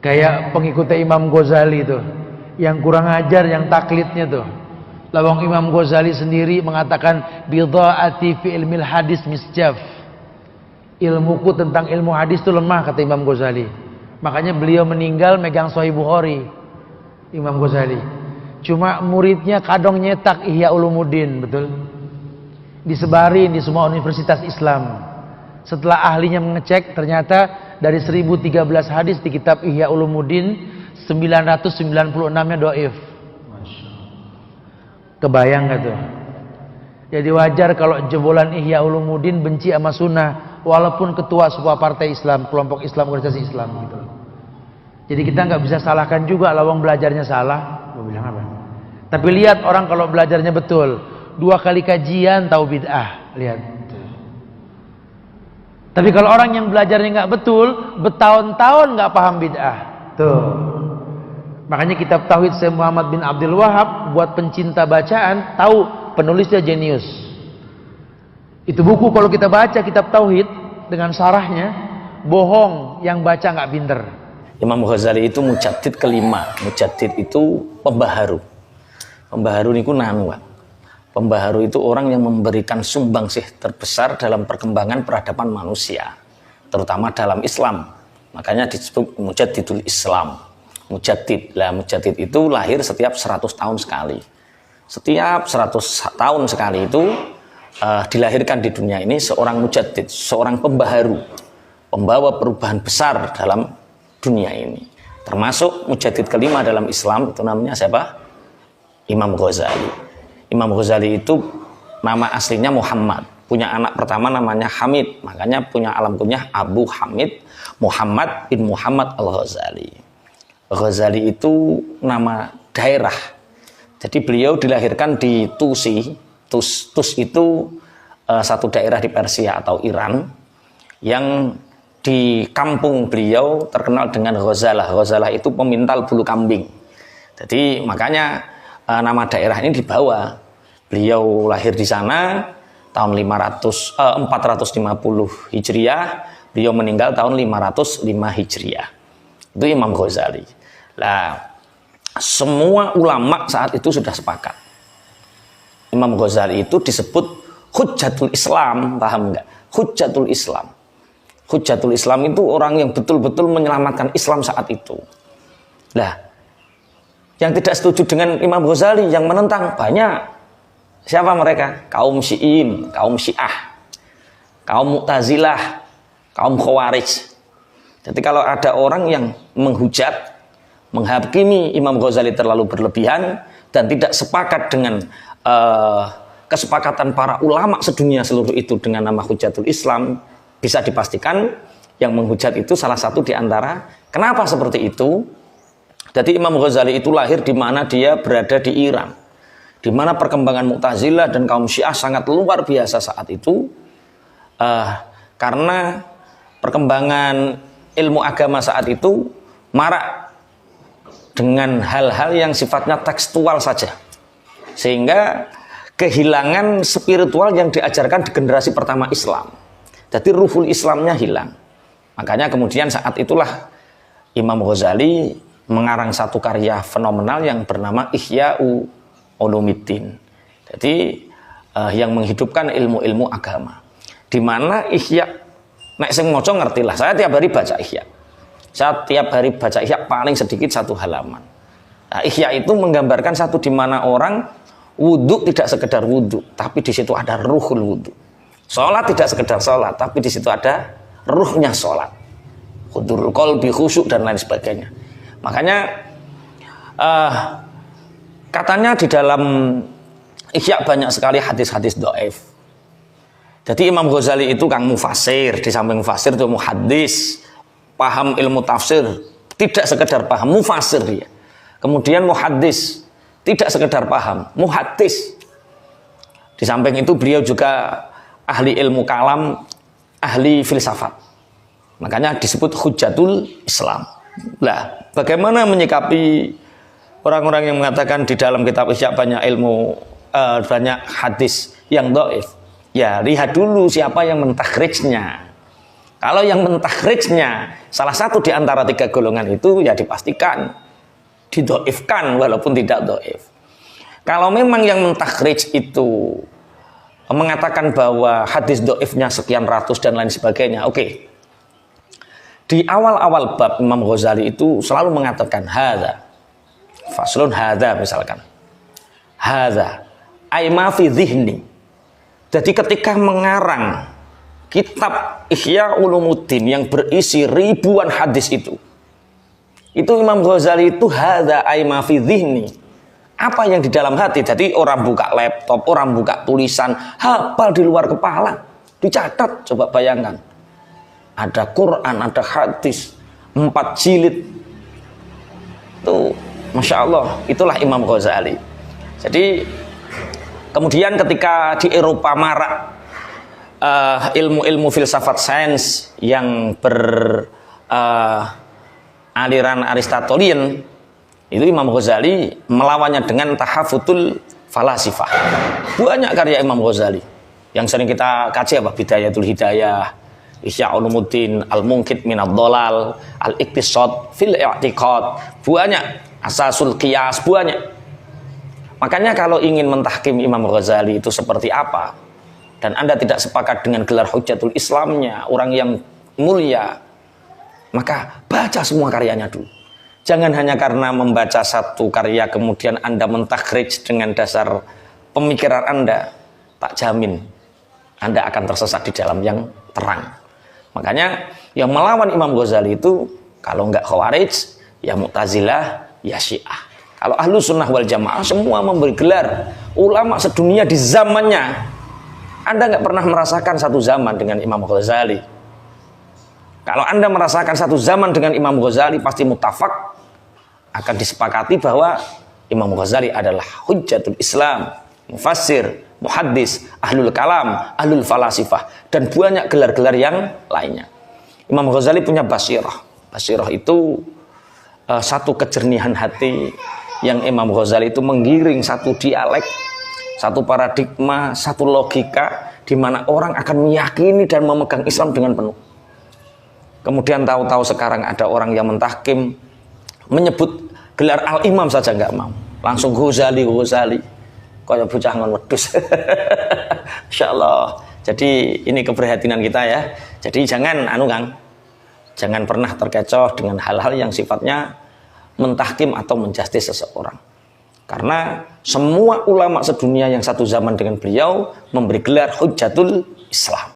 Kayak pengikutnya Imam Ghazali tuh, yang kurang ajar, yang taklidnya tuh. Lawang Imam Ghazali sendiri mengatakan bidhaati fi ilmil hadis misjaf. Ilmuku tentang ilmu hadis itu lemah, kata Imam Ghazali. Makanya beliau meninggal megang Sahih Bukhari, Imam Ghazali. Cuma muridnya kadang nyetak Ihya Ulumuddin, betul? Disebarin di semua universitas Islam. Setelah ahlinya mengecek, ternyata dari 1013 hadis di kitab Ihya Ulumuddin, 996-nya dhaif. Kebayang gak tuh? Jadi wajar kalau jebolan Ihya Ulumuddin benci sama sunnah, walaupun ketua sebuah partai Islam, kelompok Islam, organisasi Islam gitu. Jadi kita nggak bisa salahkan juga lawang belajarnya salah. Mau bilang apa? Tapi lihat orang kalau belajarnya betul, 2 kali kajian tahu bid'ah, lihat. Tapi kalau orang yang belajarnya nggak betul, bertahun-tahun nggak paham bid'ah. Tuh. Makanya kitab Tauhid Syekh Muhammad bin Abdul Wahab buat pencinta bacaan, tahu penulisnya jenius. Itu buku kalau kita baca kitab Tauhid dengan syarahnya, bohong yang baca nggak pinter. Imam Ghazali itu mujaddid kelima. Mujaddid itu pembaharu. Pembaharu niku nanu, Pak. Pembaharu itu orang yang memberikan sumbangsih terbesar dalam perkembangan peradaban manusia, terutama dalam Islam. Makanya disebut mujaddidul Islam. Mujaddid. Lah mujaddid itu lahir setiap 100 tahun sekali. Setiap 100 tahun sekali itu dilahirkan di dunia ini seorang mujaddid, seorang pembaharu, pembawa perubahan besar dalam dunia ini. Termasuk mujaddid kelima dalam Islam itu namanya siapa? Imam Ghazali. Imam Ghazali itu nama aslinya Muhammad, punya anak pertama namanya Hamid, makanya punya alam kunyah Abu Hamid Muhammad bin Muhammad Al-Ghazali. Ghazali itu nama daerah. Jadi beliau dilahirkan di Tusi. Tus itu satu daerah di Persia atau Iran yang di kampung beliau terkenal dengan Ghazalah. Ghazalah itu pemintal bulu kambing. Jadi makanya nama daerah ini dibawa. Beliau lahir di sana tahun 450 Hijriah, beliau meninggal tahun 505 Hijriah. Itu Imam Ghazali. Nah, semua ulama saat itu sudah sepakat. Imam Ghazali itu disebut Hujjatul Islam, paham nggak? Hujjatul Islam. Hujjatul Islam itu orang yang betul-betul menyelamatkan Islam saat itu. Nah, yang tidak setuju dengan Imam Ghazali, yang menentang banyak. Siapa mereka? Kaum Syi'in, kaum Syiah, kaum Mu'tazilah, kaum Khawarij. Jadi kalau ada orang yang menghujat, menghakimi Imam Ghazali terlalu berlebihan dan tidak sepakat dengan kesepakatan para ulama sedunia seluruh itu dengan nama Hujjatul Islam, bisa dipastikan yang menghujat itu salah satu di antara. Kenapa seperti itu? Jadi Imam Ghazali itu lahir di mana dia berada di Iran, di mana perkembangan Mu'tazilah dan kaum Syiah sangat luar biasa saat itu, karena perkembangan ilmu agama saat itu marak dengan hal-hal yang sifatnya tekstual saja, sehingga kehilangan spiritual yang diajarkan di generasi pertama Islam. Jadi ruhul Islamnya hilang. Makanya kemudian saat itulah Imam Ghazali mengarang satu karya fenomenal yang bernama Ihya Ulumuddin. Jadi yang menghidupkan ilmu-ilmu agama. Di mana Ihya, nek sing maca ngertilah. Saya tiap hari baca Ihya. Saya tiap hari baca Ihya paling sedikit 1 halaman. Nah, Ihya itu menggambarkan satu di mana orang wudhu tidak sekedar wudhu, tapi di situ ada ruhul wudhu. Sholat tidak sekedar sholat, tapi di situ ada ruhnya sholat. Hudurul qalbi, khusyuk dan lain sebagainya. Makanya katanya di dalam Ihya banyak sekali hadis-hadis dhaif. Jadi Imam Ghazali itu kang mufasir, di samping mufasir itu muhaddis, paham ilmu tafsir, tidak sekedar paham, mufasir dia. Kemudian muhaddis, tidak sekedar paham, muhaddis. Di samping itu beliau juga ahli ilmu kalam, ahli filsafat. Makanya disebut Hujjatul Islam. Lah, bagaimana menyikapi orang-orang yang mengatakan di dalam kitab Ihya banyak ilmu, banyak hadis yang dhaif? Ya, lihat dulu siapa yang mentakhrijnya. Kalau yang mentakhrijnya salah satu di antara 3 golongan itu, ya dipastikan didoifkan walaupun tidak doif. Kalau memang yang mentakhrij itu mengatakan bahwa hadis doifnya sekian ratus dan lain sebagainya, oke. Di awal-awal bab Imam Ghazali itu selalu mengatakan hadza faslun, hadza misalkan hadza ay ma fi dhihni. Jadi ketika mengarang kitab Ihya Ulumuddin yang berisi ribuan hadis itu Imam Ghazali itu hadza ay ma fi dhihni, apa yang di dalam hati. Jadi orang buka laptop, orang buka tulisan, hafal di luar kepala, dicatat. Coba bayangkan, ada Quran, ada hadis 4 jilid tuh, Masya Allah. Itulah Imam Ghazali. Jadi kemudian ketika di Eropa marak ilmu-ilmu filsafat sains yang aliran Aristotelian, itu Imam Ghazali melawannya dengan tahafutul falasifah. Banyak karya Imam Ghazali yang sering kita kaji, apa Bidayatul Hidayah, Ihya Ulumuddin, Al-Munqidh Minadh Dhalal, Al-Iqtisad fil I'tiqad, banyak, Asasul Qiyas, banyak. Makanya kalau ingin mentahkim Imam Ghazali itu seperti apa, dan Anda tidak sepakat dengan gelar Hujjatul Islamnya, orang yang mulia, maka baca semua karyanya dulu. Jangan hanya karena membaca satu karya kemudian Anda mentakhrij dengan dasar pemikiran Anda. Tak jamin Anda akan tersesat di dalam yang terang. Makanya yang melawan Imam Ghazali itu kalau enggak Khawarij, ya Mu'tazilah, ya Syiah. Kalau Ahlu Sunnah wal Jamaah semua memberi gelar ulama sedunia di zamannya. Anda enggak pernah merasakan satu zaman dengan Imam Ghazali. Kalau Anda merasakan satu zaman dengan Imam Ghazali, pasti mutafak akan disepakati bahwa Imam Ghazali adalah hujjatul Islam, mufassir, muhaddis, ahlul kalam, ahlul falasifah, dan banyak gelar-gelar yang lainnya. Imam Ghazali punya basirah. Basirah itu satu kejernihan hati yang Imam Ghazali itu menggiring satu dialek, satu paradigma, satu logika di mana orang akan meyakini dan memegang Islam dengan penuh. Kemudian tahu-tahu sekarang ada orang yang mentahkim, menyebut gelar Al-Imam saja nggak mau, langsung Ghazali, kayak bocah ngon wedhus. Insyaallah. Jadi ini keprihatinan kita ya. Jadi jangan jangan pernah terkecoh dengan hal-hal yang sifatnya mentahkim atau menjustis seseorang. Karena semua ulama sedunia yang satu zaman dengan beliau memberi gelar Hujjatul Islam.